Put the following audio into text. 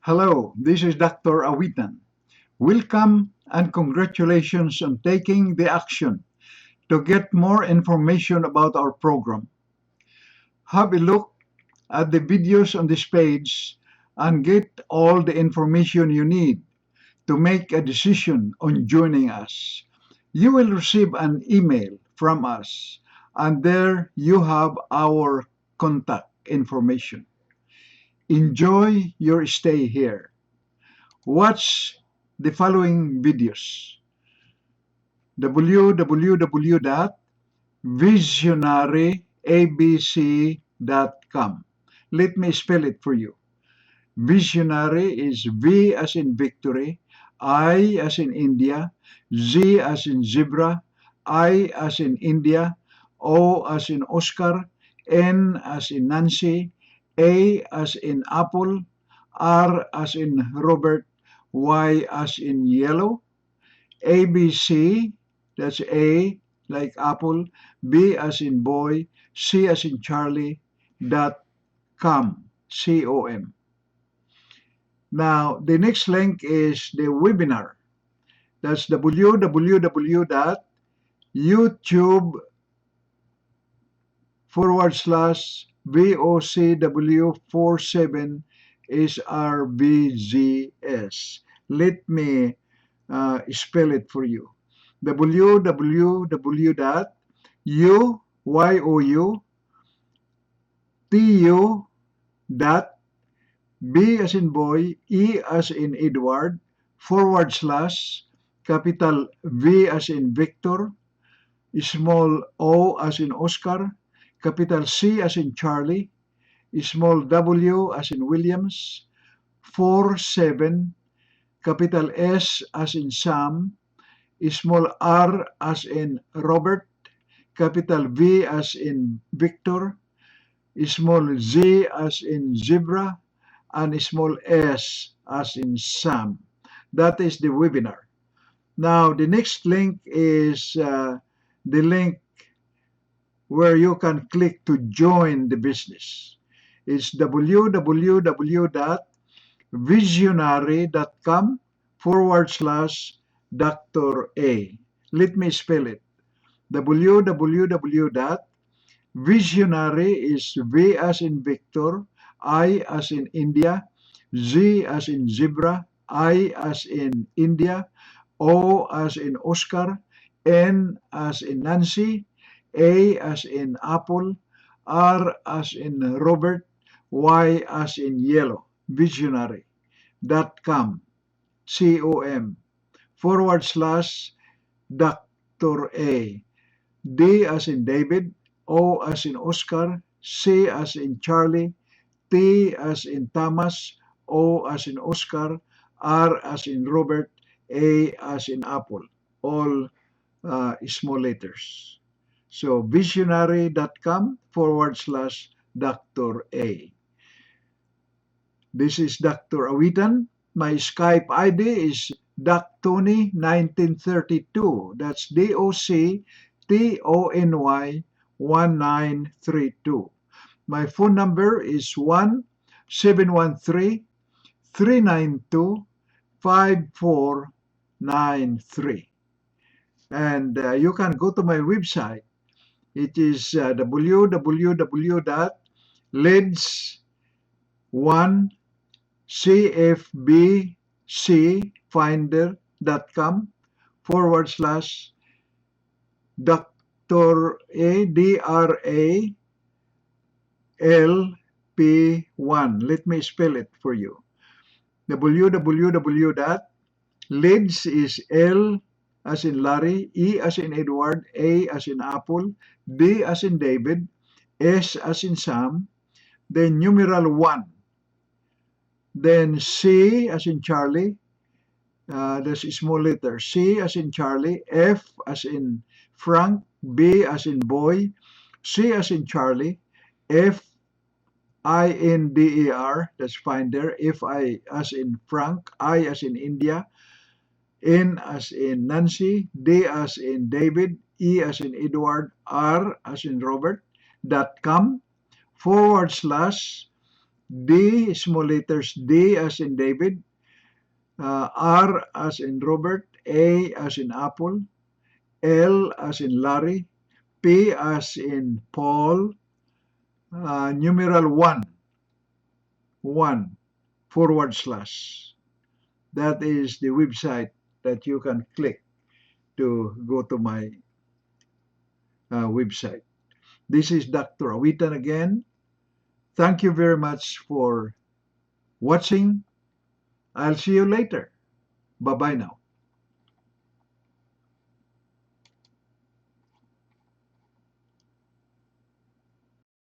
Hello, this is Dr. Awitan. Welcome and congratulations on taking the action to get more information about our program. Have a look at the videos on this page and get all the information you need to make a decision on joining us. You will receive an email from us, and there you have our contact information. Enjoy your stay here. Watch the following videos: www.visionaryabc.com. Let me spell it for you. Visionary is V as in victory, I as in India, Z as in zebra, I as in India, O as in Oscar, N as in Nancy, A as in apple, R as in Robert, Y as in yellow, ABC, that's A like apple, B as in boy, C as in Charlie, .com, C-O-M. Now, the next link is the webinar. That's www.youtube.com/VOCW47 SRBGS. Let me spell it for you. www.youtube.B as in boy, E as in Edward, / capital V as in Victor, small O as in Oscar, capital C as in Charlie, small W as in Williams, 47, capital S as in Sam, small r as in Robert, capital V as in Victor, small z as in zebra, and small s as in Sam. That is the webinar. Now, the next link is the link where you can click to join the business. It's www.visionary.com/Dr. A. Let me spell it. www.visionary is V as in Victor, I as in India, Z as in zebra, I as in India, O as in Oscar, N as in Nancy, A as in apple, R as in Robert, Y as in yellow, visionary.com, C-O-M, /Dr. A. D as in David, O as in Oscar, C as in Charlie, T as in Thomas, O as in Oscar, R as in Robert, A as in Apple, all small letters. So visionary.com /Dr. A. This is Dr. Awitan. My Skype ID is DocTony1932. That's DOCTONY1932. My phone number is 1-713-392-5493. And you can go to my website. It is www.leads1cfbc-DRALP1. Let me spell it for you. www.leads is L as in Larry, E as in Edward, A as in Apple, D as in David, S as in Sam, then numeral 1, then C as in Charlie, that's a small letter, C as in Charlie, F as in Frank, B as in boy, C as in Charlie, FINDER, that's finder, F I as in Frank, I as in India, N as in Nancy, D as in David, E as in Edward, R as in Robert, .com /, D, small letters D as in David, R as in Robert, A as in Apple, L as in Larry, P as in Paul, numeral 1 forward slash. That is the website that you can click to go to my website. This is Dr. Awitan again. Thank you very much for watching. I'll see you later. Bye bye now.